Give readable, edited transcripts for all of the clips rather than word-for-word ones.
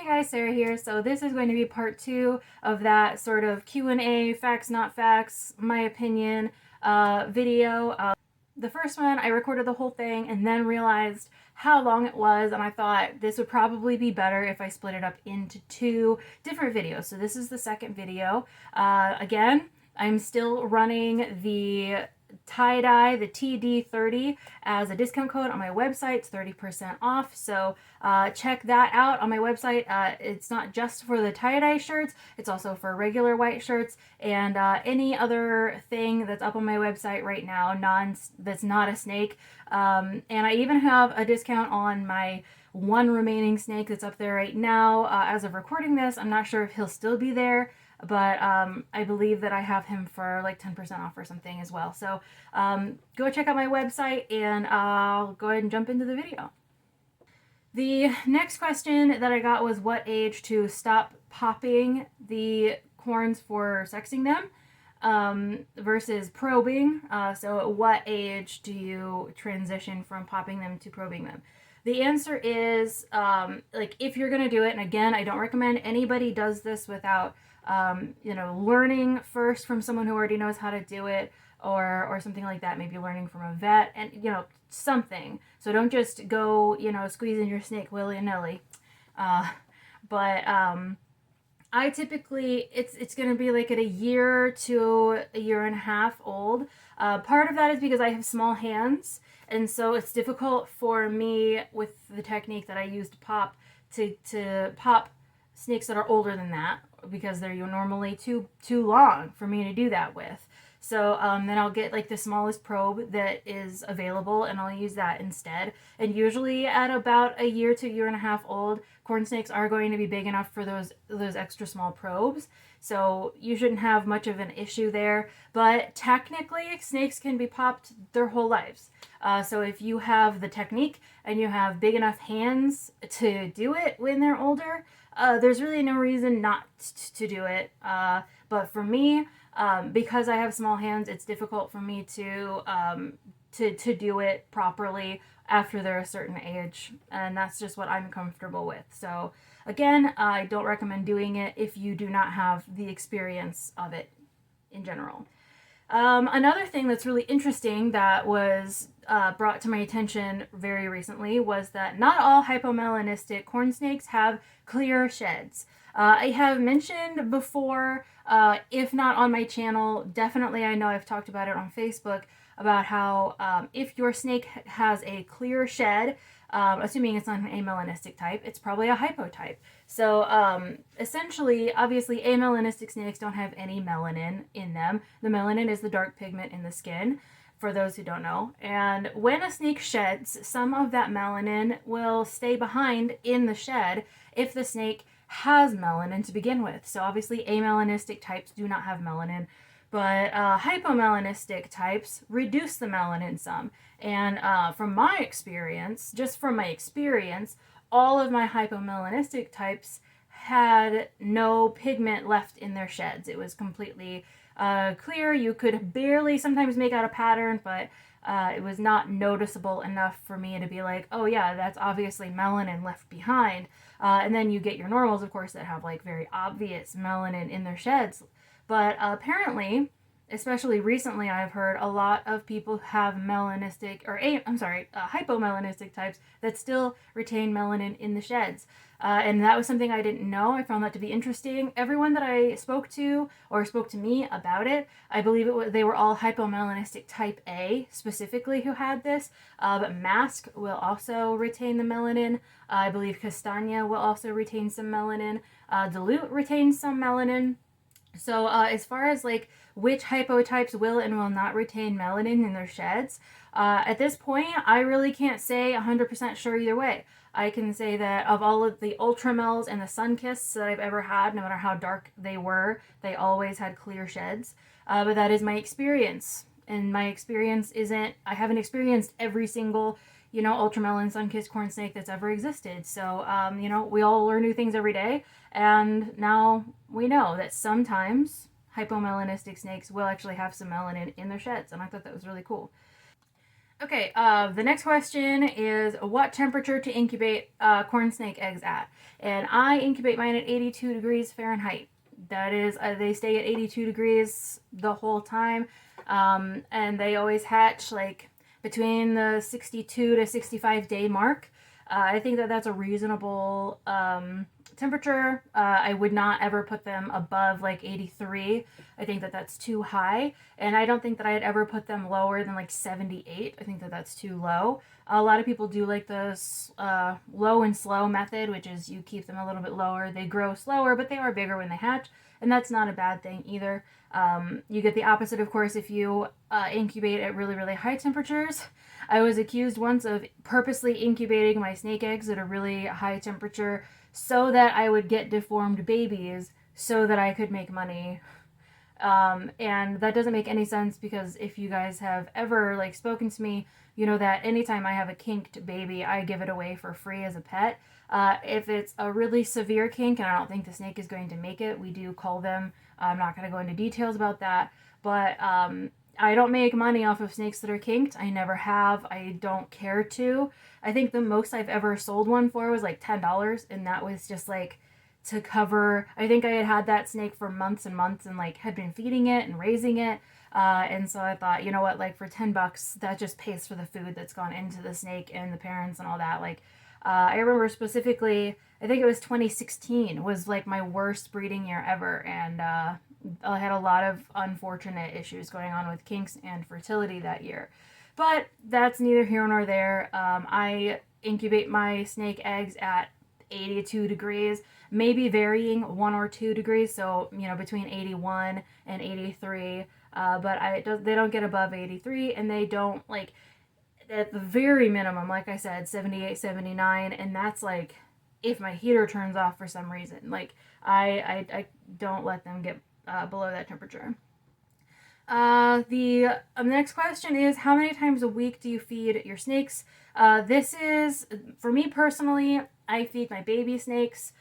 Hey guys, Sarah here. So this is going to be part 2 of that sort of Q&A, facts not facts, my opinion video. The first one, I recorded the whole thing and then realized how long it was, and I thought this would probably be better if I split it up into 2 different videos. So this is the second video. Again, I'm still running the tie-dye, the TD30, as a discount code on my website. It's 30% off, so check that out on my website. It's not just for the tie-dye shirts, it's also for regular white shirts and any other thing that's up on my website right now that's not a snake. And I even have a discount on my one remaining snake that's up there right now. As of recording this, I'm not sure if he'll still be there, but I believe that I have him for like 10% off or something as well. So go check out my website, and I'll go ahead and jump into the video. The next question that I got was what age to stop popping the corns for sexing them versus probing. So at what age do you transition from popping them to probing them? The answer is, like, if you're going to do it, and again, I don't recommend anybody does this without learning first from someone who already knows how to do it, or something like that, maybe learning from a vet, and something. So don't just go squeezing your snake willy-nilly. But I typically, it's going to be like at a year to a year and a half old. Part of that is because I have small hands, and so it's difficult for me with the technique that I use to pop to pop snakes that are older than that, because they're normally too long for me to do that with. So then I'll get like the smallest probe that is available, and I'll use that instead. And usually at about a year to a year and a half old, corn snakes are going to be big enough for those extra small probes. So you shouldn't have much of an issue there. But technically, snakes can be popped their whole lives. So if you have the technique and you have big enough hands to do it when they're older, there's really no reason not to do it. But for me, because I have small hands, it's difficult for me to do it properly after they're a certain age, and that's just what I'm comfortable with. So again, I don't recommend doing it if you do not have the experience of it in general. Another thing that's really interesting that was brought to my attention very recently was that not all hypomelanistic corn snakes have clear sheds. I have mentioned before, if not on my channel, definitely I know I've talked about it on Facebook, about how if your snake has a clear shed, assuming it's not an amelanistic type, it's probably a hypotype. So essentially, obviously, amelanistic snakes don't have any melanin in them. The melanin is the dark pigment in the skin, for those who don't know. And when a snake sheds, some of that melanin will stay behind in the shed if the snake has melanin to begin with. So obviously, amelanistic types do not have melanin, but hypomelanistic types reduce the melanin some. And from my experience, all of my hypomelanistic types had no pigment left in their sheds. It was completely clear. You could barely sometimes make out a pattern, but it was not noticeable enough for me to be like, oh yeah, that's obviously melanin left behind. And then you get your normals, of course, that have like very obvious melanin in their sheds. But apparently, especially recently, I've heard a lot of people have hypomelanistic types that still retain melanin in the sheds. And that was something I didn't know. I found that to be interesting. Everyone that I spoke to or spoke to me about it, I believe they were all hypomelanistic type A specifically who had this. But mask will also retain the melanin. I believe castagna will also retain some melanin. Dilute retains some melanin. So as far as like which hypotypes will and will not retain melanin in their sheds, at this point, I really can't say 100% sure either way. I can say that of all of the Ultramels and the Sunkissed that I've ever had, no matter how dark they were, they always had clear sheds. But that is my experience. And my experience isn't, I haven't experienced every single, Ultramel and Sunkissed corn snake that's ever existed. So, we all learn new things every day. And now we know that sometimes hypomelanistic snakes will actually have some melanin in their sheds. And I thought that was really cool. Okay, the next question is what temperature to incubate corn snake eggs at? And I incubate mine at 82 degrees Fahrenheit. That is, they stay at 82 degrees the whole time. And they always hatch like between the 62 to 65 day mark. I think that that's a reasonable temperature. I would not ever put them above like 83. I think that that's too high. And I don't think that I'd ever put them lower than like 78. I think that that's too low. A lot of people do like the low and slow method, which is you keep them a little bit lower. They grow slower, but they are bigger when they hatch. And that's not a bad thing either. You get the opposite, of course, if you incubate at really, really high temperatures. I was accused once of purposely incubating my snake eggs at a really high temperature so that I would get deformed babies so that I could make money. And that doesn't make any sense because if you guys have ever like spoken to me, you know that anytime I have a kinked baby, I give it away for free as a pet. If it's a really severe kink and I don't think the snake is going to make it, we do cull them. I'm not going to go into details about that, but I don't make money off of snakes that are kinked. I never have. I don't care to. I think the most I've ever sold one for was like $10, and that was just like to cover. I think I had had that snake for months and months and like had been feeding it and raising it. And so I thought, you know what, like for $10, that just pays for the food that's gone into the snake and the parents and all that. Like, I remember specifically, I think it was 2016 was like my worst breeding year ever. And I had a lot of unfortunate issues going on with kinks and fertility that year. But that's neither here nor there. I incubate my snake eggs at 82 degrees, maybe varying 1 or 2 degrees, so you know between 81 and 83. But they don't get above 83, and they don't like at the very minimum, like I said, 78, 79, and that's like if my heater turns off for some reason. Like I don't let them get below that temperature. The next question is how many times a week do you feed your snakes? This is, for me personally, I feed my baby snakes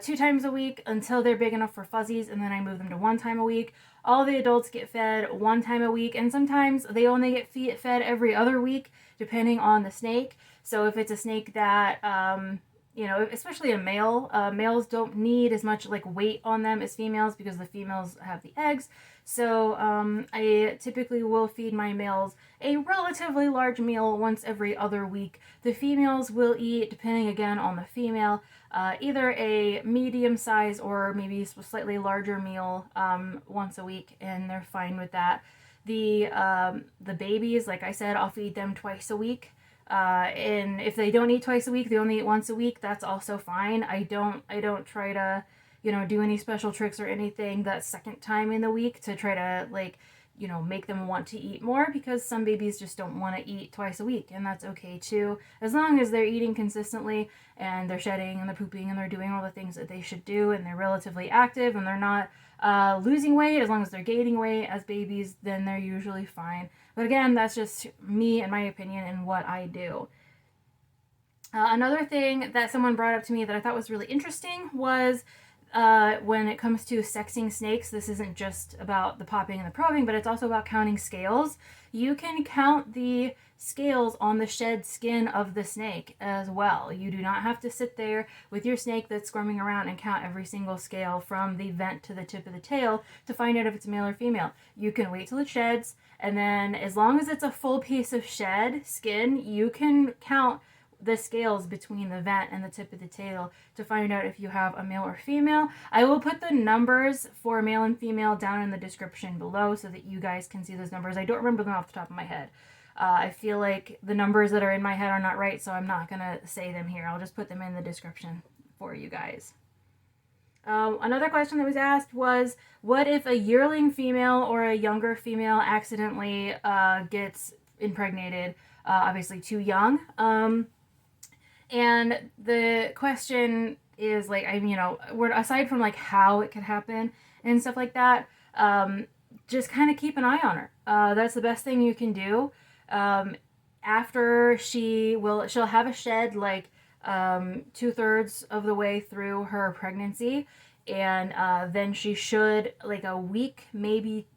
2 times a week until they're big enough for fuzzies, and then I move them to 1 time a week. All the adults get fed 1 time a week, and sometimes they only get fed every other week, depending on the snake. So if it's a snake that, you know, especially a male, males don't need as much like weight on them as females because the females have the eggs. So I typically will feed my males a relatively large meal once every other week. The females will eat, depending again on the female, either a medium size or maybe a slightly larger meal once a week, and they're fine with that. The babies, like I said, I'll feed them twice a week. And if they don't eat twice a week, they only eat once a week. That's also fine. I don't try to, you know, do any special tricks or anything that second time in the week to try to like, you know, make them want to eat more, because some babies just don't want to eat twice a week, and that's okay too, as long as they're eating consistently and they're shedding and they're pooping and they're doing all the things that they should do and they're relatively active and they're not losing weight. As long as they're gaining weight as babies, then they're usually fine. But again, that's just me and my opinion and what I do. Another thing that someone brought up to me that I thought was really interesting was when it comes to sexing snakes, this isn't just about the popping and the probing, but it's also about counting scales. You can count the scales on the shed skin of the snake as well. You do not have to sit there with your snake that's squirming around and count every single scale from the vent to the tip of the tail to find out if it's male or female. You can wait till it sheds, and then as long as it's a full piece of shed skin, you can count the scales between the vent and the tip of the tail to find out if you have a male or female. I will put the numbers for male and female down in the description below so that you guys can see those numbers. I don't remember them off the top of my head. I feel like the numbers that are in my head are not right, so I'm not going to say them here. I'll just put them in the description for you guys. Another question that was asked was, what if a yearling female or a younger female accidentally gets impregnated? Obviously too young. And the question is like, you know, aside from like how it could happen and stuff like that, just kind of keep an eye on her. That's the best thing you can do. After she'll have a shed like 2/3 of the way through her pregnancy. And then she should, like a week, maybe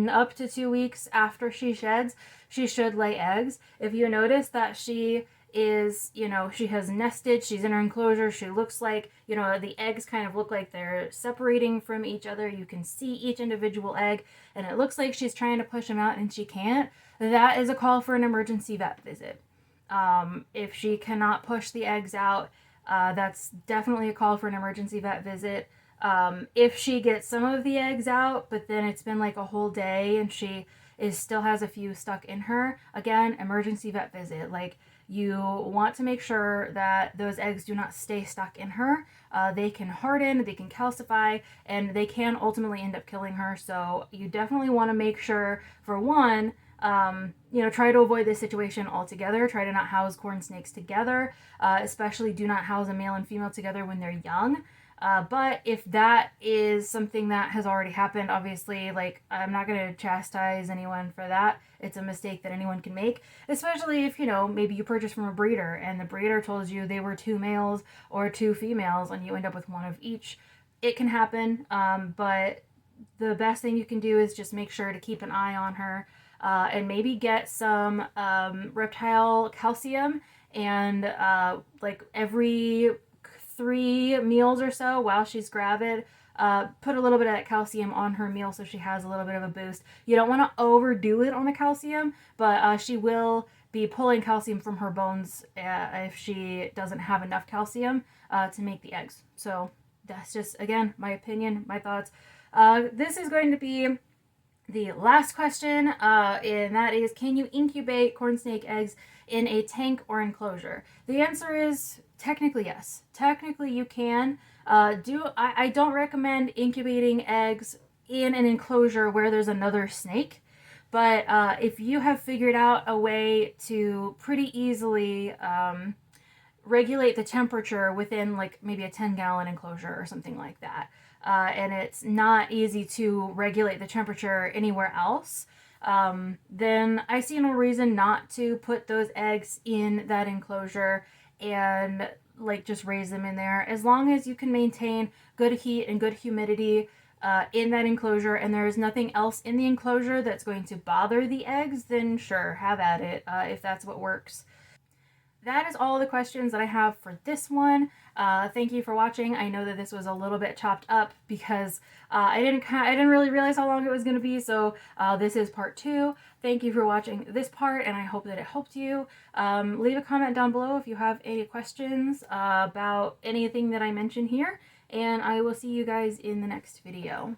up to 2 weeks after she sheds, she should lay eggs. If you notice that she is, she has nested, she's in her enclosure, she looks like, the eggs kind of look like they're separating from each other. You can see each individual egg, and it looks like she's trying to push them out and she can't. That is a call for an emergency vet visit. If she cannot push the eggs out, that's definitely a call for an emergency vet visit. If she gets some of the eggs out, but then it's been like a whole day and she still has a few stuck in her, again, emergency vet visit. Like, you want to make sure that those eggs do not stay stuck in her. They can harden, they can calcify, and they can ultimately end up killing her. So you definitely want to make sure, for one, try to avoid this situation altogether. Try to not house corn snakes together. Especially do not house a male and female together when they're young. But if that is something that has already happened, obviously, like, I'm not going to chastise anyone for that. It's a mistake that anyone can make, especially if, maybe you purchased from a breeder and the breeder told you they were 2 males or 2 females and you end up with one of each. It can happen, but the best thing you can do is just make sure to keep an eye on her, and maybe get some reptile calcium, and like every 3 meals or so while she's gravid, put a little bit of that calcium on her meal so she has a little bit of a boost. You don't want to overdo it on the calcium, but she will be pulling calcium from her bones if she doesn't have enough calcium to make the eggs. So that's just, again, my opinion, my thoughts. This is going to be the last question, and that is, can you incubate corn snake eggs in a tank or enclosure? The answer is technically yes. Technically you can. I don't recommend incubating eggs in an enclosure where there's another snake, but if you have figured out a way to pretty easily regulate the temperature within, like, maybe a 10-gallon enclosure or something like that, and it's not easy to regulate the temperature anywhere else, then I see no reason not to put those eggs in that enclosure and, like, just raise them in there. As long as you can maintain good heat and good humidity in that enclosure, and there is nothing else in the enclosure that's going to bother the eggs, then sure, have at it, if that's what works. That is all the questions that I have for this one. Thank you for watching. I know that this was a little bit chopped up because I didn't really realize how long it was going to be, so this is part 2. Thank you for watching this part, and I hope that it helped you. Leave a comment down below if you have any questions about anything that I mentioned here, and I will see you guys in the next video.